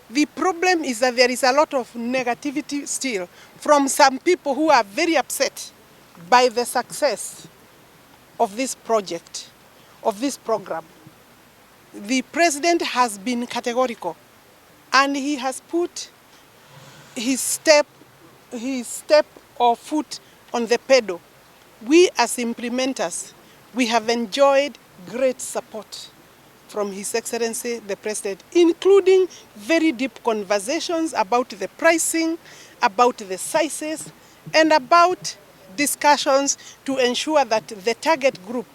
The problem is that there is a lot of negativity still from some people who are very upset by the success of this project, of this program. The president has been categorical, and he has put his step or foot on the pedal. We as implementers, we have enjoyed great support from His Excellency the President, including very deep conversations about the pricing, about the sizes, and about discussions to ensure that the target group,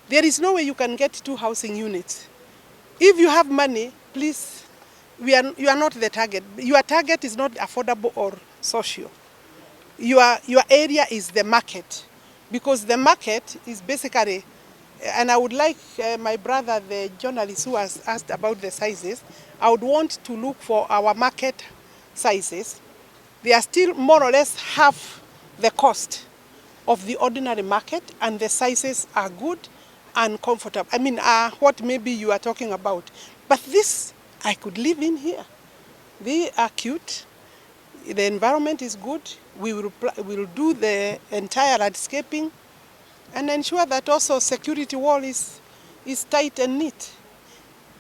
there is no way you can get 2 housing units. If you have money, please, you are not the target. Your target is not affordable or social. Your area is the market, because the market is basically, and I would like my brother, the journalist who has asked about the sizes, I would want to look for our market sizes. They are still more or less half the cost of the ordinary market, and the sizes are good and comfortable. I mean, what maybe you are talking about. But this, I could live in here. They are cute. The environment is good. We will do the entire landscaping and ensure that also security wall is tight and neat.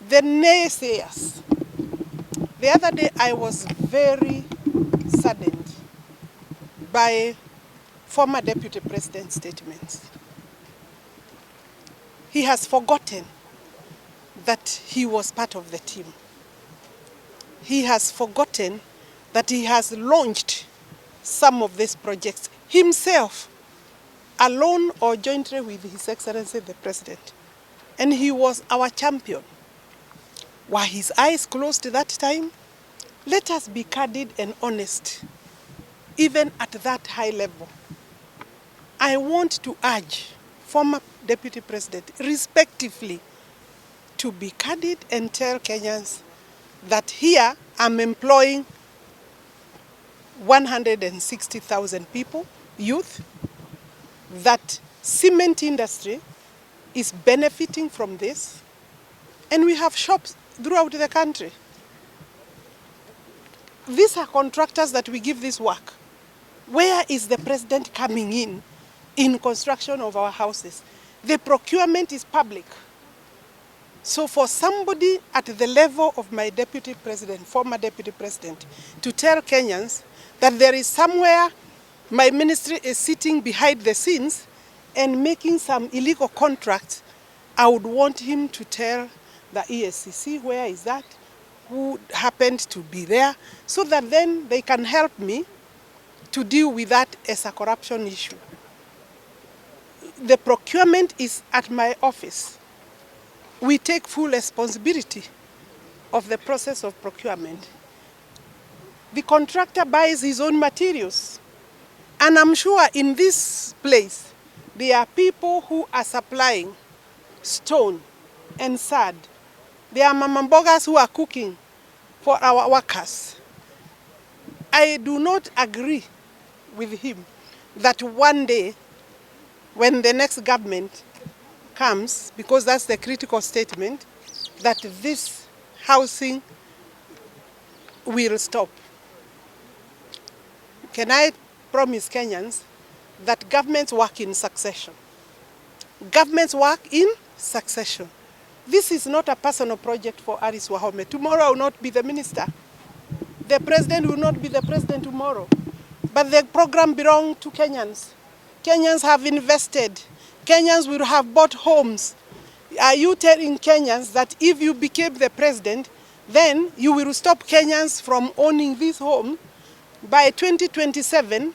The naysayers. The other day I was very saddened by former Deputy President's statements. He has forgotten that he was part of the team. He has forgotten that he has launched some of these projects himself, alone or jointly with His Excellency the President. And he was our champion. Were his eyes closed that time? Let us be candid and honest, even at that high level. I want to urge former Deputy President, respectively, to be candid and tell Kenyans that here I'm employing 160,000 people, youth, that cement industry is benefiting from this, and we have shops throughout the country. These are contractors that we give this work. Where is the president coming in construction of our houses? The procurement is public. So for somebody at the level of my deputy president, former deputy president, to tell Kenyans that there is somewhere my ministry is sitting behind the scenes and making some illegal contracts, I would want him to tell the ESCC where is that, who happened to be there, so that then they can help me to deal with that as a corruption issue. The procurement is at my office. We take full responsibility of the process of procurement. The contractor buys his own materials. And I'm sure in this place, there are people who are supplying stone and sand. There are mamambogas who are cooking for our workers. I do not agree with him that one day, when the next government comes, because that's the critical statement, that this housing will stop. Can I promise Kenyans that governments work in succession? Governments work in succession. This is not a personal project for Alice Wahome. Tomorrow I will not be the minister. The president will not be the president tomorrow. But the program belongs to Kenyans. Kenyans have invested. Kenyans will have bought homes. Are you telling Kenyans that if you became the president, then you will stop Kenyans from owning this home? By 2027,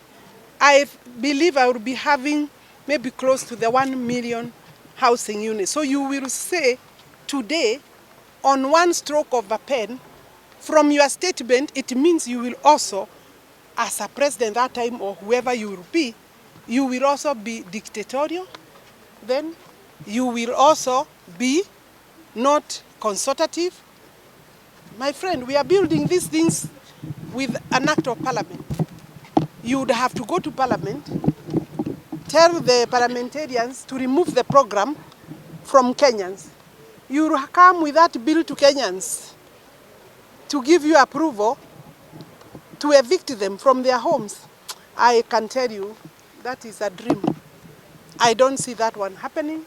I believe I will be having maybe close to the 1 million housing units. So you will say today, on one stroke of a pen, from your statement, it means you will also, as a president that time or whoever you will be, you will also be dictatorial. Then you will also be not consultative. My friend, we are building these things with an act of parliament. You would have to go to parliament, tell the parliamentarians to remove the program from Kenyans. You will come with that bill to Kenyans to give you approval to evict them from their homes. I can tell you that is a dream. I don't see that one happening.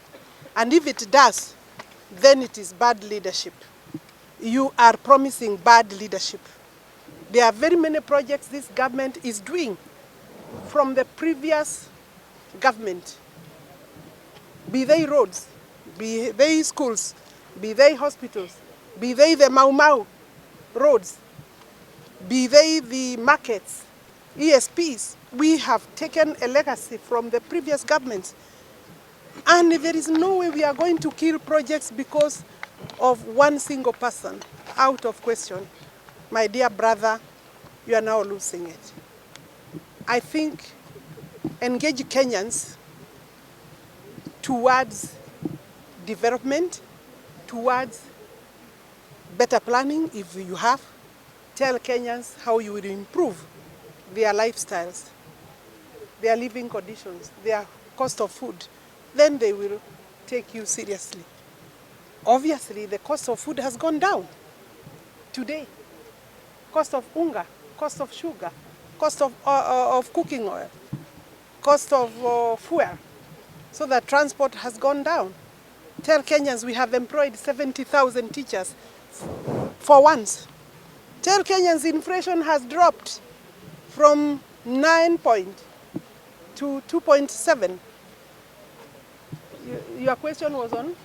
And if it does, then it is bad leadership. You are promising bad leadership. There are very many projects this government is doing from the previous government. Be they roads, be they schools, be they hospitals, be they the Mau Mau roads, be they the markets, ESPs. We have taken a legacy from the previous governments. And there is no way we are going to kill projects because of one single person. Out of question. My dear brother, you are now losing it. I think engage Kenyans towards development, towards better planning if you have. Tell Kenyans how you will improve their lifestyles, their living conditions, their cost of food. Then they will take you seriously. Obviously, the cost of food has gone down today. Cost of unga, cost of sugar, cost of cooking oil, cost of fuel. So that transport has gone down. Tell Kenyans we have employed 70,000 teachers for once. Tell Kenyans inflation has dropped from 9 to 2.7. Your question was on?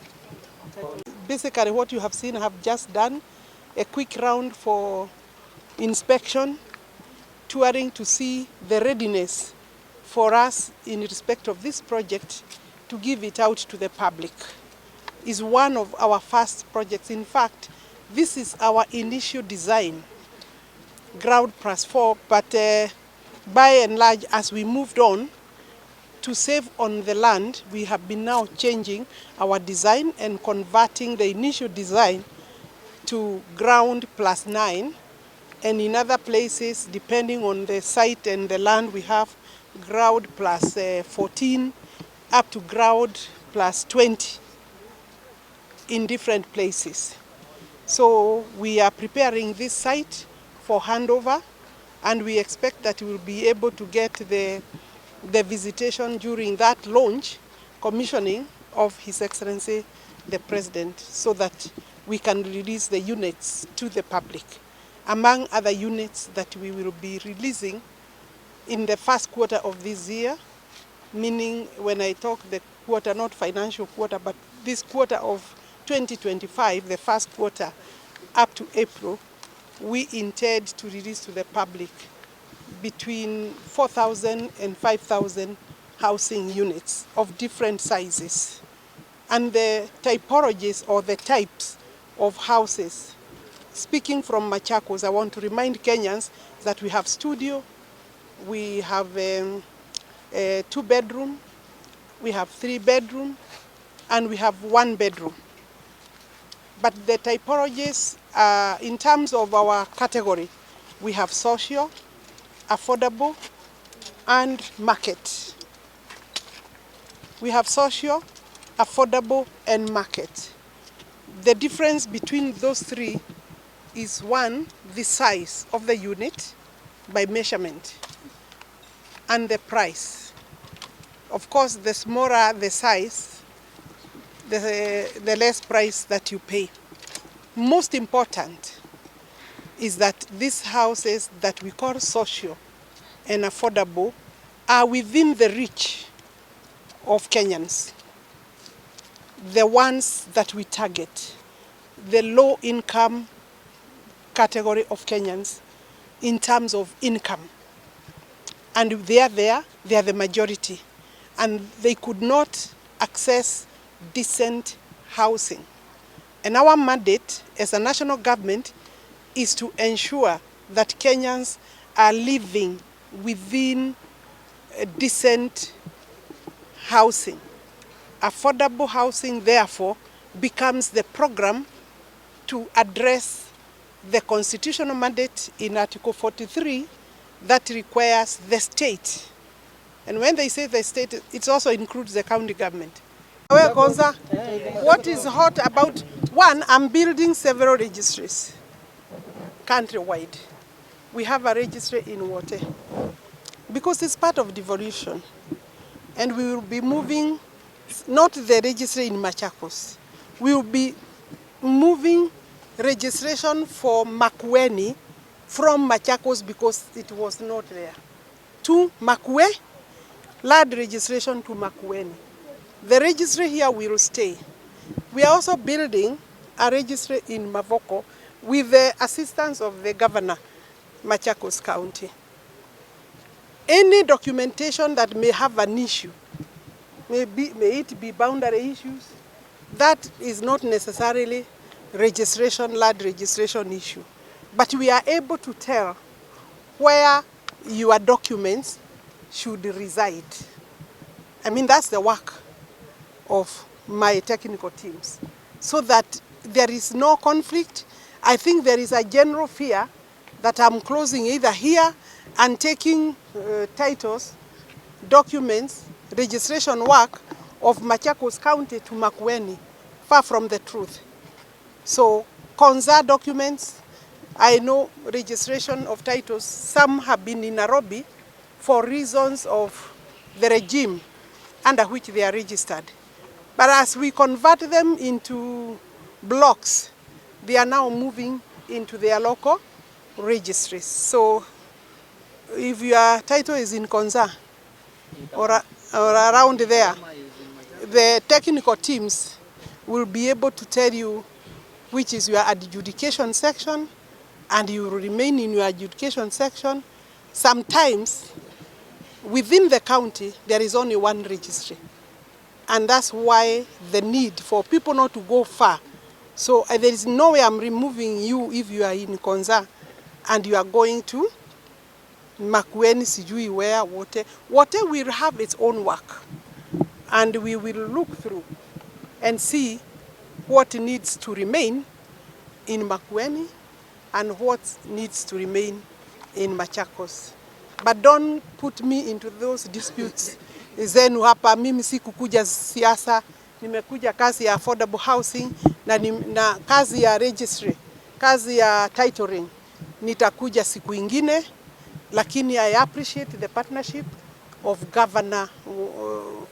Basically what you have seen, I have just done a quick round for inspection, touring to see the readiness for us in respect of this project to give it out to the public. Is one of our first projects. In fact, this is our initial design, ground plus 4, but by and large, as we moved on to save on the land, we have been now changing our design and converting the initial design to ground plus 9, and in other places, depending on the site and the land, we have ground plus 14 up to ground plus 20 in different places. So we are preparing this site for handover, and we expect that we will be able to get the visitation during that launch commissioning of His Excellency the President, so that we can release the units to the public. Among other units that we will be releasing in the first quarter of this year, meaning when I talk the quarter, not financial quarter, but this quarter of 2025, the first quarter up to April, we intend to release to the public between 4,000 and 5,000 housing units of different sizes. And the typologies or the types of houses, speaking from Machakos, I want to remind Kenyans that we have studio, we have a 2-bedroom, we have 3-bedroom, and we have 1-bedroom. But the typologies, in terms of our category, we have social, affordable, and market. We have social, affordable, and market. The difference between those three is, one, the size of the unit by measurement, and the price. Of course, the smaller the size, the less price that you pay. Most important is that these houses that we call social and affordable are within the reach of Kenyans. The ones that we target, the low income category of Kenyans in terms of income. And they are there, they are the majority. And they could not access decent housing. And our mandate as a national government is to ensure that Kenyans are living within a decent housing. Affordable housing, therefore, becomes the program to address the constitutional mandate in Article 43 that requires the state. And when they say the state, it also includes the county government. What is hot about, one, I'm building several registries. countrywide. We have a registry in Wahome because it's part of devolution. And we will be moving, not the registry in Machakos, we will be moving registration for Makueni from Machakos because it was not there, to Makwe, land registration to Makueni. The registry here will stay. We are also building a registry in Mavoko with the assistance of the governor, Machakos County. Any documentation that may have an issue, may it be boundary issues, that is not necessarily registration, land registration issue. But we are able to tell where your documents should reside. I mean, that's the work of my technical teams, so that there is no conflict. I think there is a general fear that I'm closing either here and taking titles, documents, registration work of Machakos County to Makueni, far from the truth. So, Konza documents, I know registration of titles, some have been in Nairobi for reasons of the regime under which they are registered. But as we convert them into blocks, they are now moving into their local registries. So if your title is in Konza or around there, the technical teams will be able to tell you which is your adjudication section, and you will remain in your adjudication section. Sometimes within the county there is only one registry, and that's why the need for people not to go far. So there is no way I'm removing you if you are in Konza and you are going to Makueni, sijui where, Wahome. Wahome will have its own work, and we will look through and see what needs to remain in Makueni and what needs to remain in Machakos. But don't put me into those disputes zenu hapa. Mimi si kukuja siasa, nimekuja kazi ya affordable housing na kazi ya registry, kazi ya titling nitakuja siku ingine, lakini I appreciate the partnership of Governor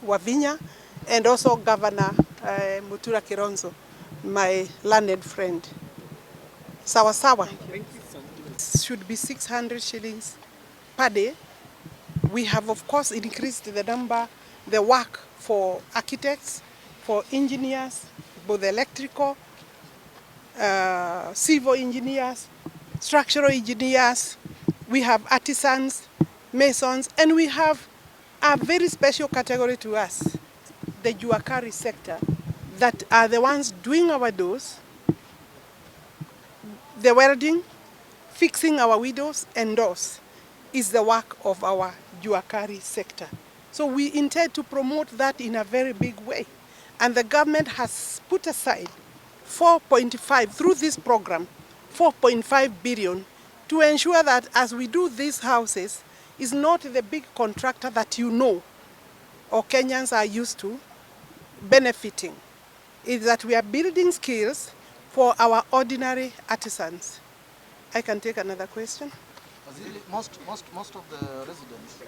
Wavinya and also Governor Mutura Kironzo, my learned friend. Sawa sawa. Should be 600 shillings per day. We have of course increased the number, the work for architects, for engineers, both electrical, civil engineers, structural engineers. We have artisans, masons, and we have a very special category to us, the Juakari sector, that are the ones doing our doors, the welding, fixing our windows and doors is the work of our Juakari sector. So we intend to promote that in a very big way. And the government has put aside 4.5 through this program, 4.5 billion to ensure that as we do these houses, is not the big contractor that you know or Kenyans are used to benefiting. Is that we are building skills for our ordinary artisans. I can take another question. Most of the residents